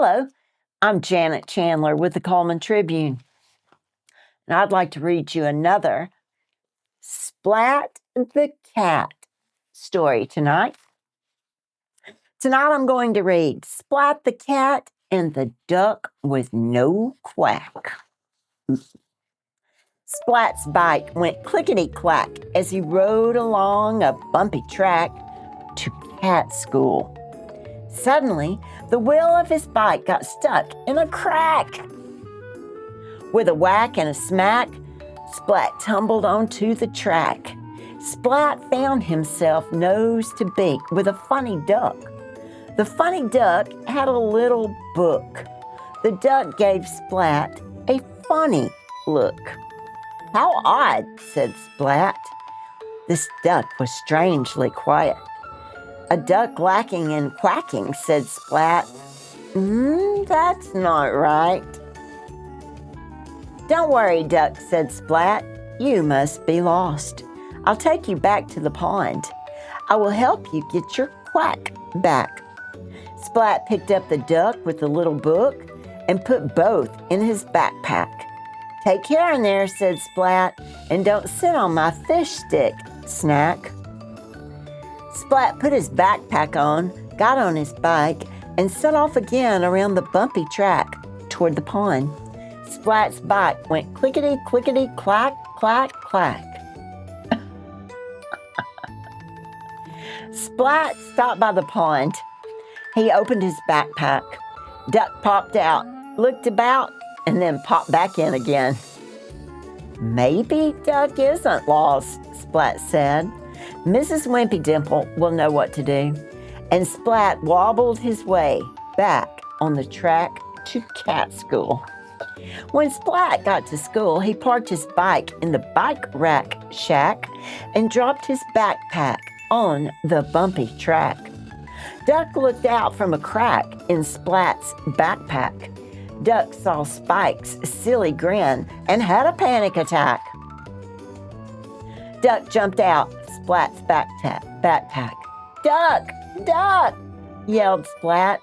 Hello, I'm Janet Chandler with the Cullman Tribune, and I'd like to read you another Splat the Cat story tonight. Tonight I'm going to read Splat the Cat and the Duck with No Quack. Splat's bike went clickety-clack as he rode along a bumpy track to cat school. Suddenly, the wheel of his bike got stuck in a crack. With a whack and a smack, Splat tumbled onto the track. Splat found himself nose to beak with a funny duck. The funny duck had a little book. The duck gave Splat a funny look. "How odd," said Splat. This duck was strangely quiet. "A duck lacking in quacking," said Splat. That's not right." "Don't worry, Duck," said Splat. "You must be lost. I'll take you back to the pond. I will help you get your quack back." Splat picked up the duck with the little book and put both in his backpack. "Take care in there," said Splat, "and don't sit on my fish stick, Snack." Splat put his backpack on, got on his bike, and set off again around the bumpy track toward the pond. Splat's bike went clickety-clickety, clack, clack, clack. Splat stopped by the pond. He opened his backpack. Duck popped out, looked about, and then popped back in again. "Maybe Duck isn't lost," Splat said. "Mrs. Wimpy Dimple will know what to do." And Splat wobbled his way back on the track to cat school. When Splat got to school, he parked his bike in the bike rack shack and dropped his backpack on the bumpy track. Duck looked out from a crack in Splat's backpack. Duck saw Spike's silly grin and had a panic attack. Duck jumped out Splat's backpack. "Duck! Duck!" yelled Splat.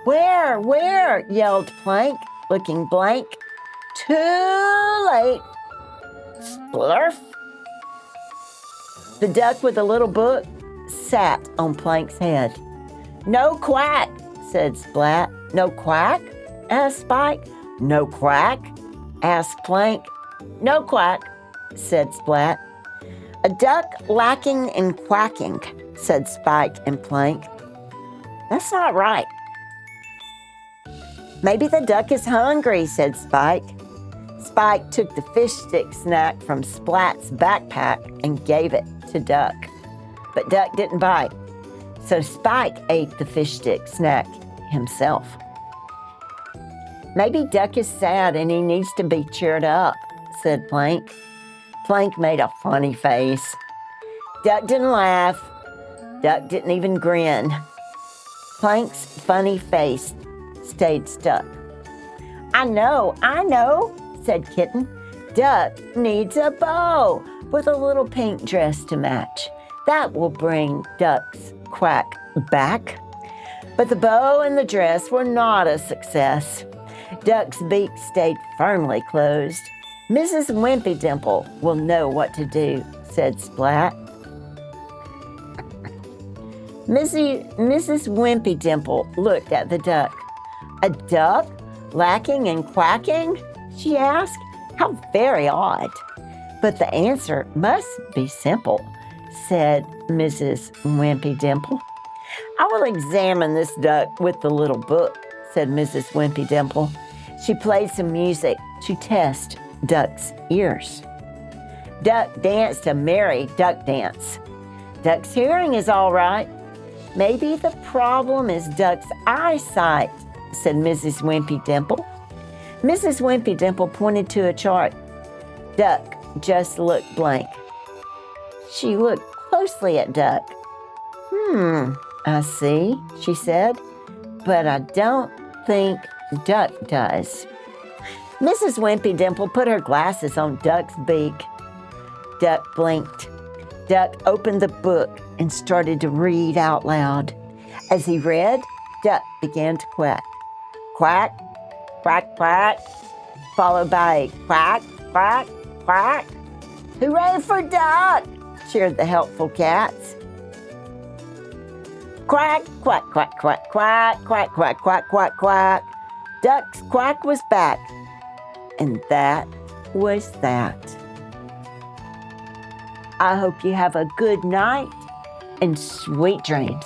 Where?" yelled Plank, looking blank. "Too late!" Splurf! The duck with the little book sat on Plank's head. "No quack," said Splat. "No quack?" asked Spike. "No quack?" asked Plank. "No quack," said Splat. "A duck lacking in quacking," said Spike and Plank. "That's not right." "Maybe the duck is hungry," said Spike. Spike took the fish stick snack from Splat's backpack and gave it to Duck. But Duck didn't bite, so Spike ate the fish stick snack himself. "Maybe Duck is sad and he needs to be cheered up," said Plank. Plank made a funny face. Duck didn't laugh. Duck didn't even grin. Plank's funny face stayed stuck. I know," said Kitten. "Duck needs a bow with a little pink dress to match. That will bring Duck's quack back." But the bow and the dress were not a success. Duck's beak stayed firmly closed. "Mrs. Wimpy Dimple will know what to do," said Splat. Mrs. Wimpy Dimple looked at the duck. "A duck lacking in quacking?" she asked. "How very odd." "But the answer must be simple," said Mrs. Wimpy Dimple. "I will examine this duck with the little book," said Mrs. Wimpy Dimple. She played some music to test Duck's ears. Duck danced a merry duck dance. "Duck's hearing is all right. Maybe the problem is Duck's eyesight," said Mrs. Wimpy Dimple. Mrs. Wimpy Dimple pointed to a chart. Duck just looked blank. She looked closely at Duck. I see," she said, "but I don't think Duck does." Mrs. Wimpy Dimple put her glasses on Duck's beak. Duck blinked. Duck opened the book and started to read out loud. As he read, Duck began to quack. quack, quack, quack, followed by a quack, quack, quack. Hooray for duck! Cheered the helpful cats. Quack, quack, quack, quack, quack, quack, quack, quack, quack, quack. Duck's quack was back. And that was that. I hope you have a good night and sweet dreams.